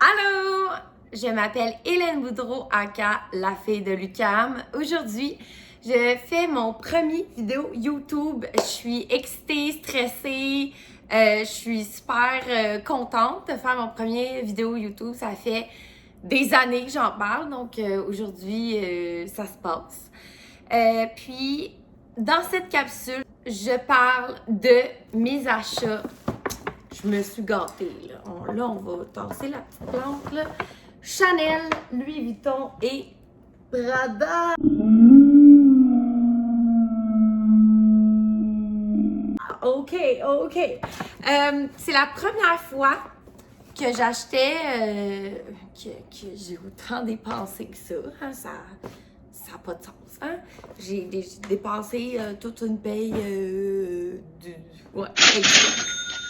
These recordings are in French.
Allô! Je m'appelle Hélène Boudreau, aka La Fille de l'UQAM. Aujourd'hui, je fais mon premier vidéo YouTube. Je suis excitée, stressée, je suis super contente de faire mon premier vidéo YouTube. Ça fait des années que j'en parle, donc aujourd'hui, ça se passe. Puis, dans cette capsule, je parle de mes achats. Je me suis gâtée, là. On va tasser la petite plante, là. Chanel, Louis Vuitton et Prada. OK. C'est la première fois que j'achetais, que j'ai autant dépensé que ça. Hein, ça n'a pas de sens. Hein? J'ai dépensé toute une paye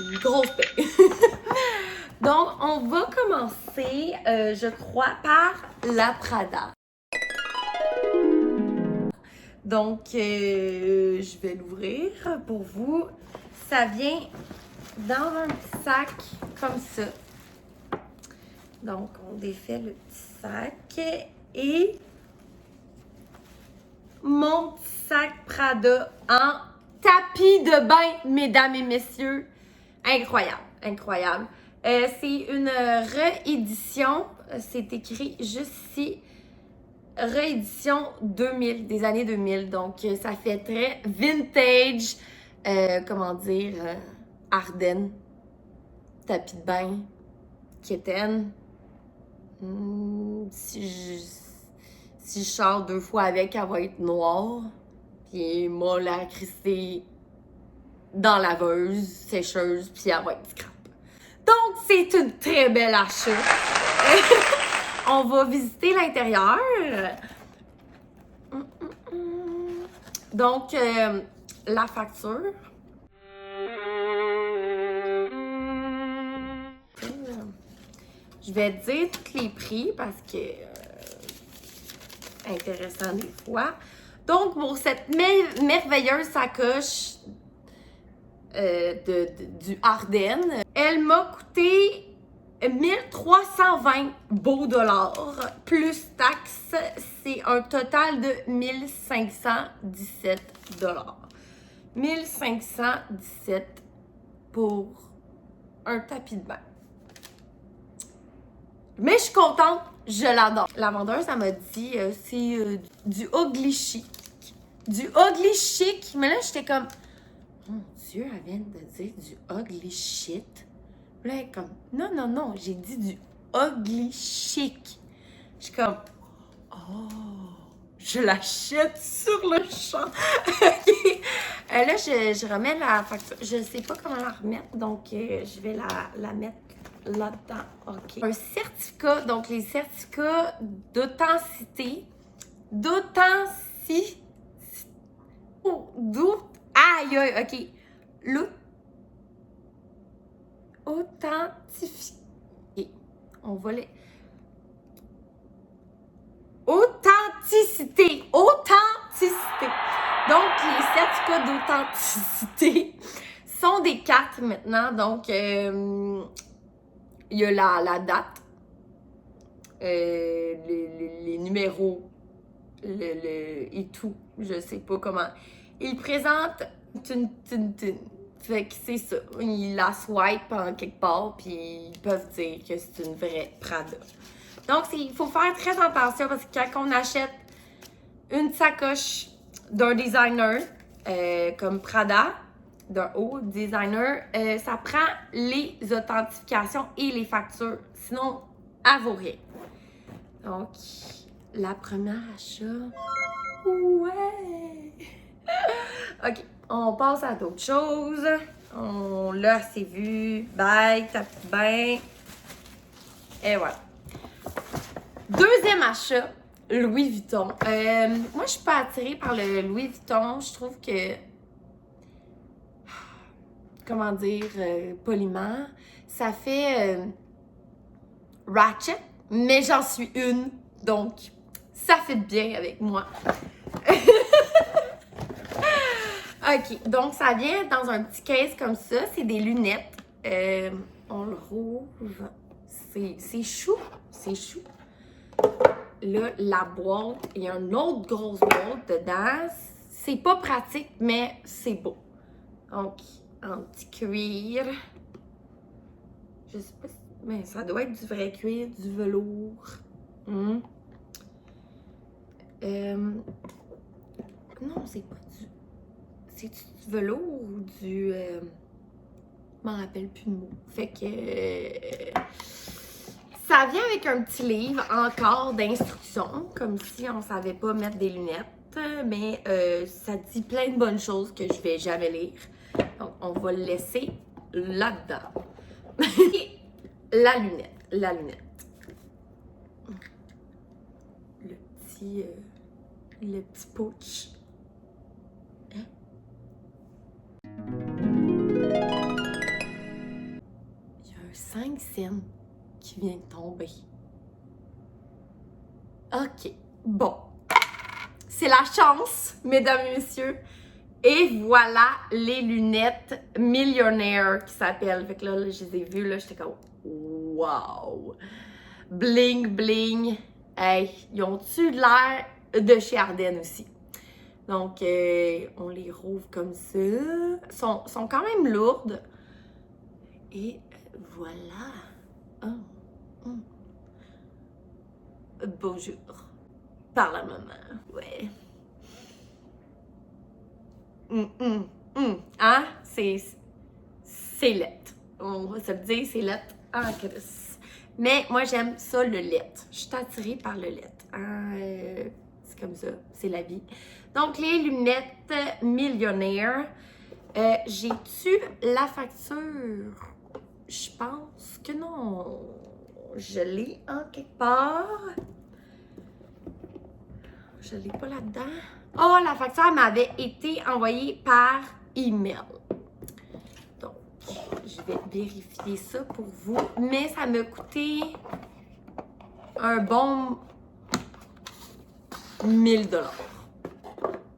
une grosse paye. Donc, on va commencer, je crois, par la Prada. Donc, je vais l'ouvrir pour vous. Ça vient dans un petit sac comme ça. Donc, on défait le petit sac et mon petit sac Prada en tapis de bain, mesdames et messieurs. Incroyable, incroyable. C'est une réédition, c'est écrit juste ici, réédition 2000, des années 2000. Donc, ça fait très vintage, Ardennes, tapis de bain, quétaine. Si je sors 2 fois avec, elle va être noire. Puis moi, la cristée dans la laveuse, sécheuse, puis elle va être scrap. Donc, c'est une très belle achat. On va visiter l'intérieur. Donc, la facture. Je vais dire tous les prix parce que intéressant des fois. Donc, pour cette merveilleuse sacoche du Ardennes, elle m'a coûté 1320 beaux dollars plus taxes. C'est un total de 1517 dollars. 1517 pour un tapis de bain. Mais je suis contente, je l'adore. La vendeuse, elle m'a dit c'est du ugly chic. Du ugly chic. Mais là, j'étais comme, mon Dieu, elle vient de dire du ugly shit. Là, elle est comme, non, j'ai dit du ugly chic. Je suis comme, oh, je l'achète sur le champ. OK. Là, je remets la facture. Je sais pas comment la remettre, donc je vais la mettre là-dedans. OK. Un certificat, donc les certificats d'authenticité. Aïe, OK. Authentifié. On va les... Authenticité. Donc, les certificats d'authenticité sont des cartes maintenant. Donc, il y a la date, les numéros, et tout. Je sais pas comment. Ils présentent fait que c'est ça. Ils la swipe en quelque part, puis ils peuvent dire que c'est une vraie Prada. Donc, il faut faire très attention parce que quand on achète une sacoche d'un designer comme Prada, d'un haut designer, ça prend les authentifications et les factures. Sinon, elle vaut rien. Donc, la première achat. Ouais! OK, on passe à d'autres choses. On l'a assez vu. Bye, tapis de bain. Et voilà. Deuxième achat, Louis Vuitton. Moi, je suis pas attirée par le Louis Vuitton. Je trouve que, comment dire, poliment, ça fait ratchet, mais j'en suis une. Donc, ça fait bien avec moi. OK, donc ça vient dans un petit case comme ça. C'est des lunettes. On le rouvre. C'est chou. C'est chou. Là, la boîte, il y a une autre grosse boîte dedans. C'est pas pratique, mais c'est beau. Donc, en petit cuir. Je sais pas si... Mais ça doit être du vrai cuir, du velours. Non, c'est pas du... C'est du velours ou du... Je m'en rappelle plus le mot. Fait que... ça vient avec un petit livre encore d'instructions, comme si on savait pas mettre des lunettes. Mais ça dit plein de bonnes choses que je vais jamais lire. Donc, on va le laisser là-dedans. La lunette. La lunette. Le petit pouch. Hein? Il y a un 5 cents qui vient de tomber. OK. Bon. C'est la chance, mesdames et messieurs. Et voilà les lunettes millionnaires qui s'appellent. Fait que là, je les ai vues, là, j'étais comme wow! Bling, bling! Hey, ils ont-tu l'air de chez Ardennes aussi? Donc, on les rouvre comme ça. Sont quand même lourdes. Et voilà! Bonjour! Par la maman, ouais. Hein? C'est lettre. On va se le dire, c'est lettre en crise. Mais moi, j'aime ça, le lait. Je suis attirée par le lait. C'est comme ça, c'est la vie. Donc, les lunettes millionnaires. J'ai-tu la facture? Je pense que non. Je l'ai en quelque part. Je l'ai pas là-dedans. Oh, la facture m'avait été envoyée par email. Donc, je vais vérifier ça pour vous. Mais ça m'a coûté un bon 1000 $.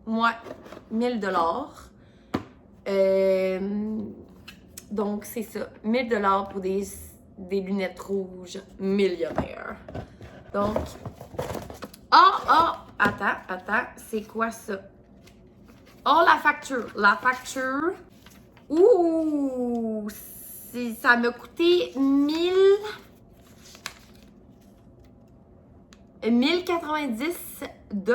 Moi, 1000 $. Donc, c'est ça. 1000 $ pour des lunettes rouges millionnaires. Donc, attends, c'est quoi ça? Oh, la facture. La facture. Ouh, ça m'a coûté 1090 $.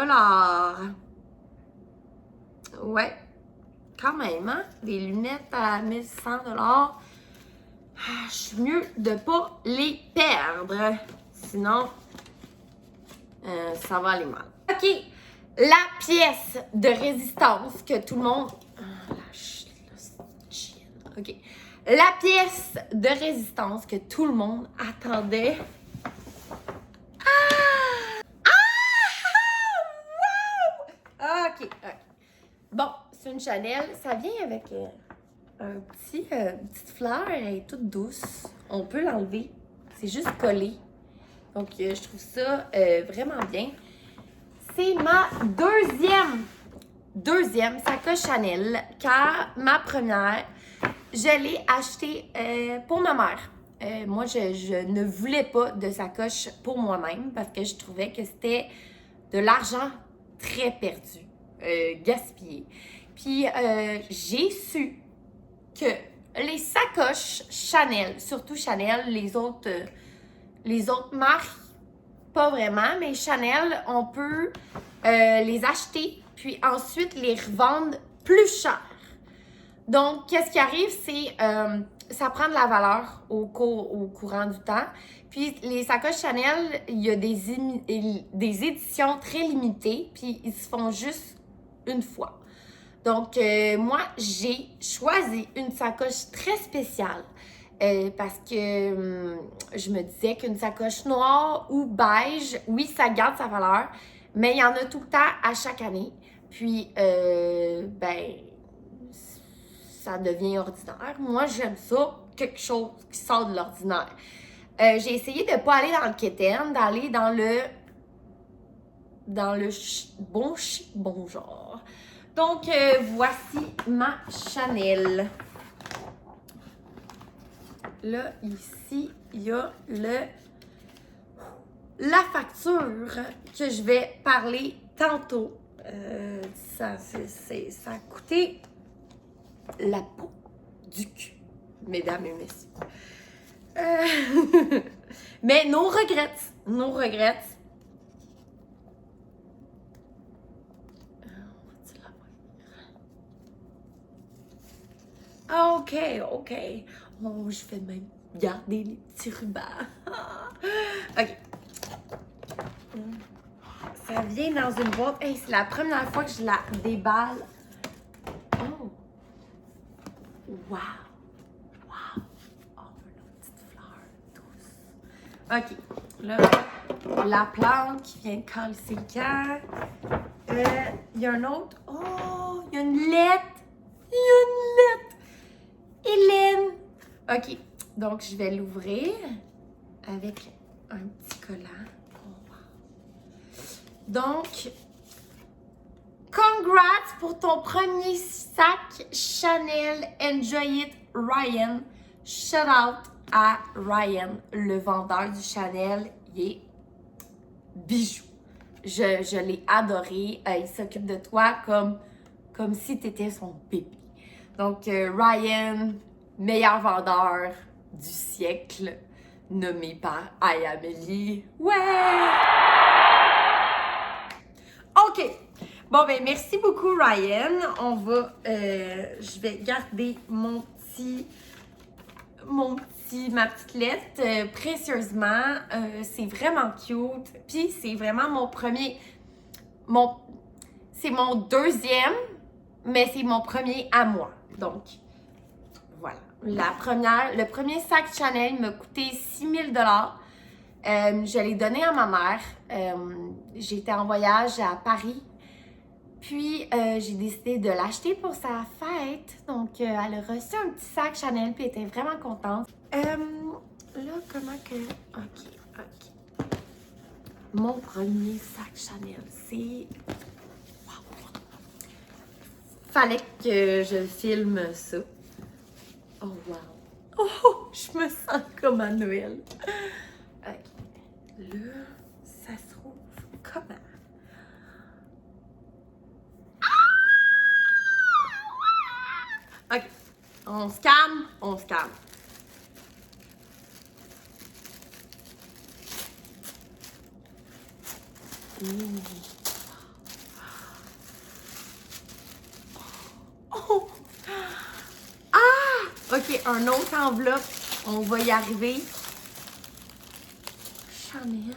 Ouais, quand même, hein? Des lunettes à 1100 $. Je suis mieux de pas les perdre. Sinon, ça va aller mal. OK, la pièce de résistance que tout le monde... OK. La pièce de résistance que tout le monde attendait. Wow! OK. Bon, c'est une Chanel. Ça vient avec une petite fleur. Elle est toute douce. On peut l'enlever. C'est juste collé. Donc, je trouve ça vraiment bien. C'est ma deuxième sacoche Chanel, car ma première, je l'ai achetée pour ma mère. Moi, je ne voulais pas de sacoche pour moi-même parce que je trouvais que c'était de l'argent très perdu, gaspillé. Puis, j'ai su que les sacoches Chanel, surtout Chanel, les autres marques, pas vraiment, mais Chanel, on peut les acheter puis ensuite les revendre plus cher. Donc, qu'est-ce qui arrive, c'est ça prend de la valeur au courant du temps. Puis, les sacoches Chanel, il y a des éditions très limitées, puis ils se font juste une fois. Donc, moi, j'ai choisi une sacoche très spéciale parce que je me disais qu'une sacoche noire ou beige, oui, ça garde sa valeur, mais il y en a tout le temps à chaque année. Puis, ça devient ordinaire. Moi, j'aime ça, quelque chose qui sort de l'ordinaire. J'ai essayé de ne pas aller dans le quétaine, d'aller dans le bon chic, bon genre. Donc, voici ma Chanel. là, ici, il y a la facture que je vais parler tantôt. Ça a coûté la peau du cul, mesdames et messieurs. Mais no regrets, no regrets. OK, OK. Oh, je vais même garder les petits rubans. OK. Ça vient dans une boîte. Hey, c'est la première fois que je la déballe. Oh! Wow! Wow! Oh, une petite fleur douce. OK. Là, la plante qui vient de casser le cœur. Il y a un autre. Oh! Il y a une lettre! Il y a une lettre! Hélène! OK. Donc, je vais l'ouvrir avec un petit collant. Donc, congrats pour ton premier sac Chanel. Enjoy it, Ryan. Shout out à Ryan, le vendeur du Chanel. Il est bijou. Je l'ai adoré. Il s'occupe de toi comme si tu étais son bébé. Donc, Ryan, meilleur vendeur du siècle, nommé par Amélie. Ouais! OK. Bon, ben merci beaucoup, Ryan. On va... je vais garder ma petite lettre précieusement. C'est vraiment cute. Puis, c'est vraiment mon premier... c'est mon deuxième, mais c'est mon premier à moi. Donc, voilà. Le premier sac Chanel m'a coûté 6 000 $. Je l'ai donné à ma mère. J'étais en voyage à Paris. Puis, j'ai décidé de l'acheter pour sa fête. Donc, elle a reçu un petit sac Chanel puis elle était vraiment contente. Là, comment que... OK. Mon premier sac Chanel, c'est... Wow. Fallait que je filme ça. Oh, wow. Oh, je me sens comme à Noël. OK. Là, ça se trouve comment? OK. On se calme, on se calme. Oh! Ah! OK, un autre enveloppe. On va y arriver. Chanel.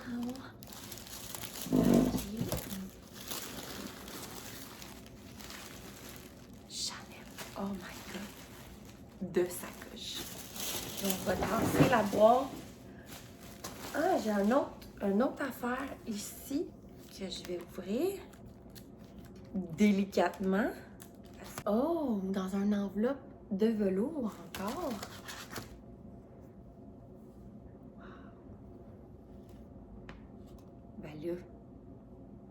Chanel. Oh my God. Deux sacoches. On va lancer la boîte. Ah, j'ai une autre affaire ici que je vais ouvrir délicatement. Oh, dans une enveloppe de velours encore. Ben là,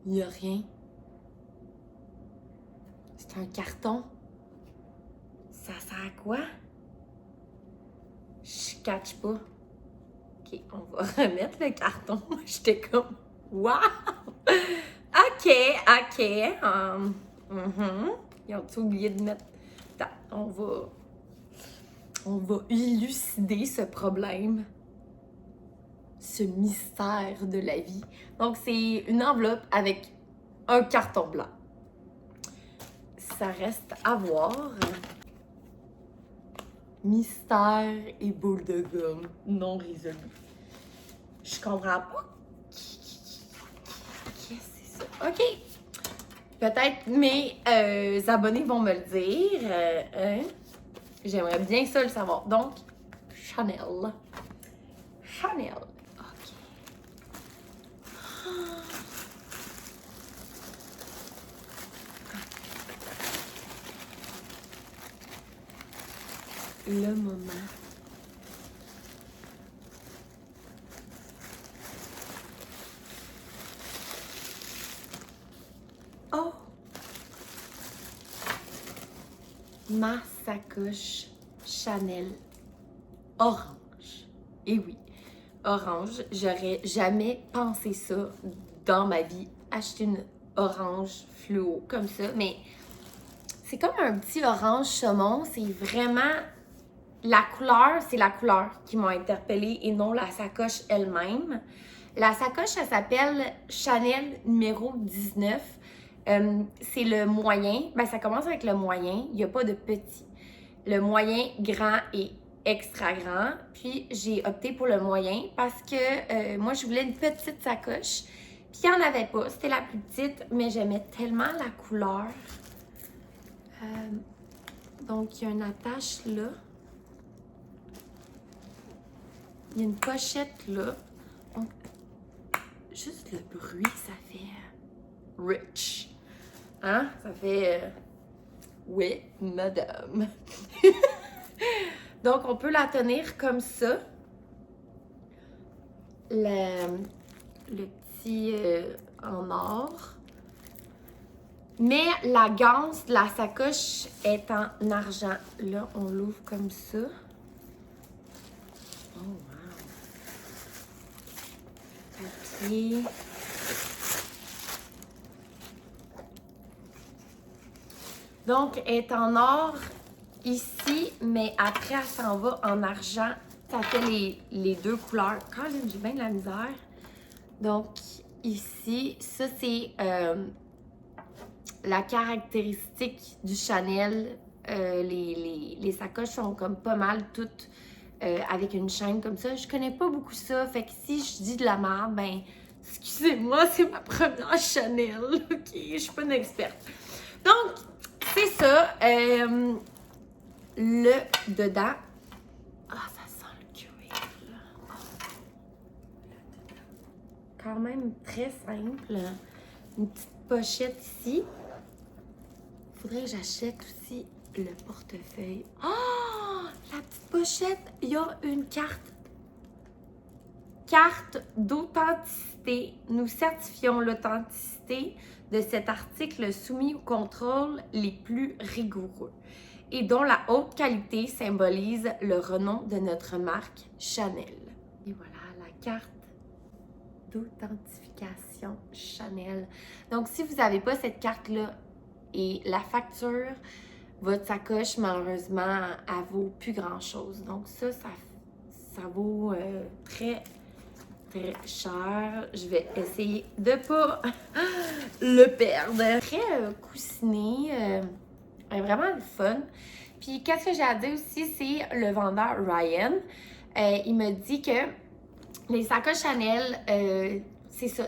il n'y a rien. C'est un carton. Ça sert à quoi? Je catch pas. OK, on va remettre le carton. J'étais comme, wow! OK. Ils ont oublié de mettre... Attends, on va élucider ce problème. Ce mystère de la vie. Donc, c'est une enveloppe avec un carton blanc. Ça reste à voir. Mystère et boule de gomme non résolu. Je comprends pas. Qu'est-ce que c'est ça? OK. Peut-être mes abonnés vont me le dire. J'aimerais bien ça le savoir. Donc, Chanel. Chanel. OK. Le moment. Oh! Ma sacoche Chanel orange. Et oui, orange, j'aurais jamais pensé ça dans ma vie, acheter une orange fluo comme ça, mais c'est comme un petit orange saumon, c'est vraiment la couleur, c'est la couleur qui m'a interpellée et non la sacoche elle-même. La sacoche, elle s'appelle Chanel numéro 19. C'est le moyen, ben ça commence avec le moyen, il n'y a pas de petit. Le moyen, grand et extra grand. Puis j'ai opté pour le moyen parce que moi je voulais une petite sacoche. Puis il n'y en avait pas, c'était la plus petite, mais j'aimais tellement la couleur. Donc il y a une attache là. Il y a une pochette là. Donc, juste le bruit, ça fait rich. Hein? Ça fait oui, madame. Donc, on peut la tenir comme ça. Le petit en or. Mais la ganse de la sacoche est en argent. Là, on l'ouvre comme ça. Oh, wow. Papier. Donc, elle est en or ici, mais après, elle s'en va en argent. Ça fait les deux couleurs. Quand même, j'ai bien de la misère. Donc, ici, ça, c'est la caractéristique du Chanel. Les sacoches sont comme pas mal toutes avec une chaîne comme ça. Je connais pas beaucoup ça. Fait que si je dis de la merde, ben, excusez-moi, c'est ma première Chanel. OK, je suis pas une experte. Donc, c'est ça. Le dedans. Ah, ça sent le cuir. Oh. Quand même très simple. Une petite pochette ici. Faudrait que j'achète aussi le portefeuille. Oh! La petite pochette, il y a une carte. Carte d'authenticité. Nous certifions l'authenticité de cet article soumis aux contrôles les plus rigoureux et dont la haute qualité symbolise le renom de notre marque Chanel. Et voilà la carte d'authentification Chanel. Donc, si vous n'avez pas cette carte-là et la facture, votre sacoche, malheureusement, elle vaut plus grand-chose. Donc, ça vaut très cher. Je vais essayer de pas le perdre. Très coussiné, vraiment le fun. Puis qu'est-ce que j'ai à dire aussi, c'est le vendeur Ryan. Il me dit que les sacoches Chanel, c'est ça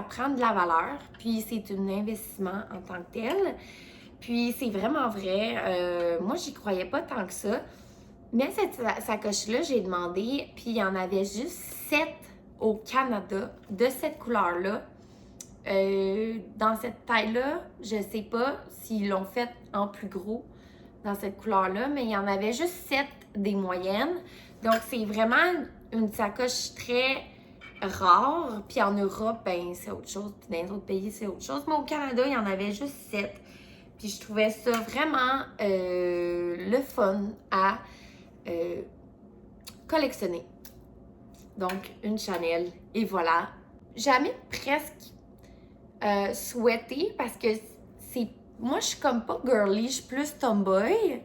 prend de la valeur. Puis c'est un investissement en tant que tel. Puis c'est vraiment vrai. Moi, j'y croyais pas tant que ça. Mais cette sacoche-là, j'ai demandé, puis il y en avait juste 7 au Canada de cette couleur-là. Dans cette taille-là, je sais pas s'ils l'ont fait en plus gros dans cette couleur-là, mais il y en avait juste 7 des moyennes. Donc, c'est vraiment une sacoche très rare. Puis en Europe, ben c'est autre chose. Puis dans les autres pays, c'est autre chose. Mais au Canada, il y en avait juste 7. Puis je trouvais ça vraiment le fun à collectionner. Donc, une Chanel. Et voilà. Jamais presque souhaité parce que c'est... Moi, je suis comme pas girly, je suis plus tomboy.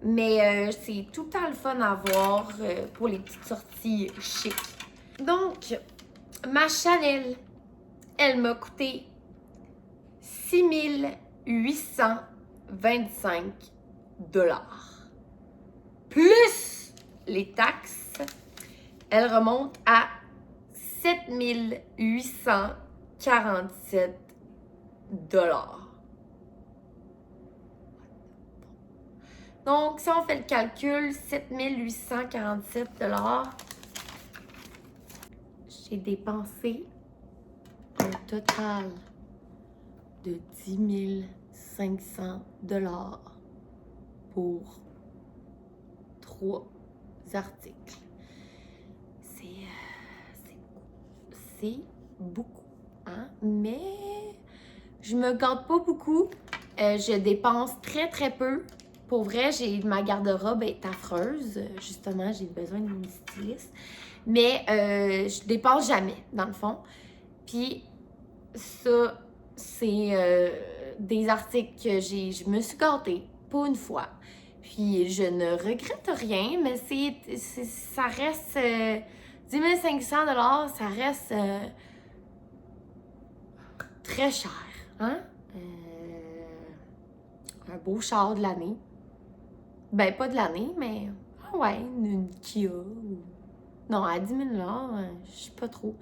Mais c'est tout le temps le fun à voir pour les petites sorties chic. Donc, ma Chanel, elle m'a coûté 6825 $. Plus les taxes, elle remonte à 7847 $. Donc, si on fait le calcul, 7847 $, j'ai dépensé un total de 10 500 $ pour 3 articles. C'est beaucoup, hein? Mais je me gâte pas beaucoup. Je dépense très peu. Pour vrai, ma garde-robe est affreuse. Justement, j'ai besoin d'une styliste. mais je dépasse jamais, dans le fond. Puis ça, c'est des articles que je me suis gâtée, pour une fois. Puis je ne regrette rien, mais ça reste 10 500 $, ça reste très cher, hein? Un beau char de l'année. Ben, pas de l'année, mais ouais, une Kia. Non, à 10 000 $, je sais pas trop.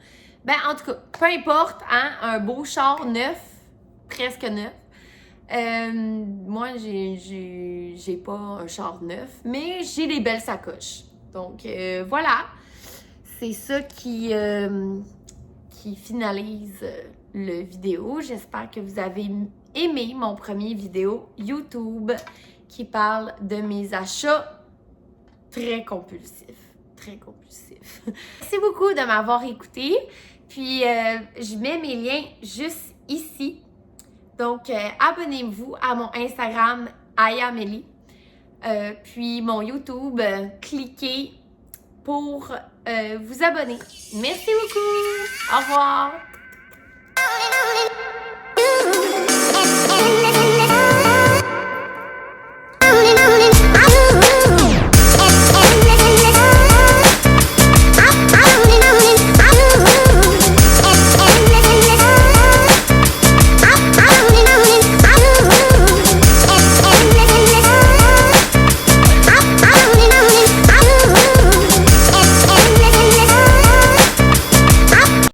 Ben, en tout cas, peu importe, hein, un beau char neuf, presque neuf. Moi, j'ai pas un char neuf, mais j'ai des belles sacoches. Donc, voilà. C'est ça qui finalise le vidéo. J'espère que vous avez aimé mon premier vidéo YouTube qui parle de mes achats très compulsifs. Très compulsifs. Merci beaucoup de m'avoir écouté. Puis, je mets mes liens juste ici. Donc, abonnez-vous à mon Instagram, Ayamélie. Puis, mon YouTube, cliquez pour vous abonner. Merci beaucoup. Au revoir.